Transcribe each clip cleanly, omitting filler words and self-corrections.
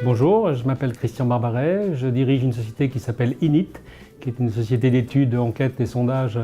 Bonjour, je m'appelle Christian Barbaret, je dirige une société qui s'appelle Init, qui est une société d'études, enquêtes et sondages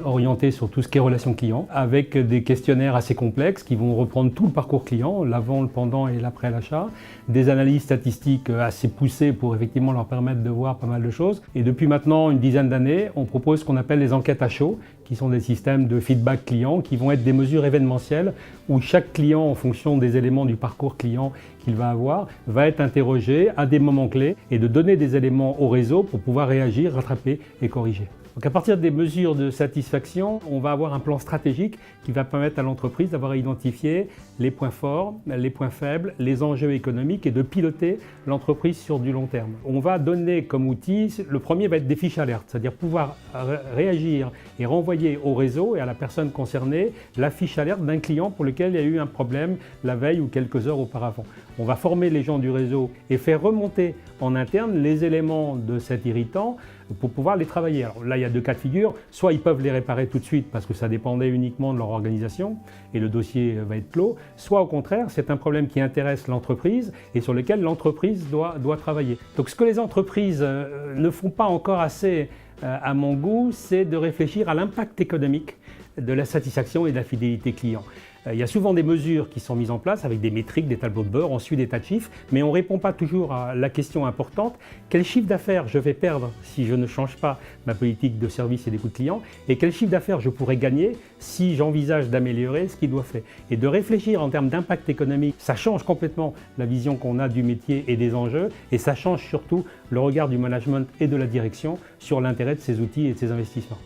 orientée sur tout ce qui est relations clients, avec des questionnaires assez complexes qui vont reprendre tout le parcours client, l'avant, le pendant et l'après l'achat, des analyses statistiques assez poussées pour effectivement leur permettre de voir pas mal de choses. Et depuis maintenant une dizaine d'années, on propose ce qu'on appelle les enquêtes à chaud, qui sont des systèmes de feedback client, qui vont être des mesures événementielles où chaque client, en fonction des éléments du parcours client qu'il va avoir, va être interrogé à des moments clés et de donner des éléments au réseau pour pouvoir réagir, rattraper et corriger. Donc à partir des mesures de satisfaction, on va avoir un plan stratégique qui va permettre à l'entreprise d'avoir identifié les points forts, les points faibles, les enjeux économiques et de piloter l'entreprise sur du long terme. On va donner comme outil, le premier va être des fiches alertes, c'est-à-dire pouvoir réagir et renvoyer au réseau et à la personne concernée la fiche alerte d'un client pour lequel il y a eu un problème la veille ou quelques heures auparavant. On va former les gens du réseau et faire remonter en interne les éléments de cet irritant pour pouvoir les travailler. Alors là, il y a deux cas de figure. Soit ils peuvent les réparer tout de suite parce que ça dépendait uniquement de leur organisation et le dossier va être clos. Soit au contraire, c'est un problème qui intéresse l'entreprise et sur lequel l'entreprise doit travailler. Donc ce que les entreprises ne font pas encore assez à mon goût, c'est de réfléchir à l'impact économique de la satisfaction et de la fidélité client. Il y a souvent des mesures qui sont mises en place avec des métriques, des tableaux de bord, on suit des tas de chiffres, mais on ne répond pas toujours à la question importante, quel chiffre d'affaires je vais perdre si je ne change pas ma politique de service et d'écoute client, et quel chiffre d'affaires je pourrais gagner si j'envisage d'améliorer ce qui doit faire. Et de réfléchir en termes d'impact économique, ça change complètement la vision qu'on a du métier et des enjeux, et ça change surtout le regard du management et de la direction sur l'intérêt de ces outils et de ces investissements.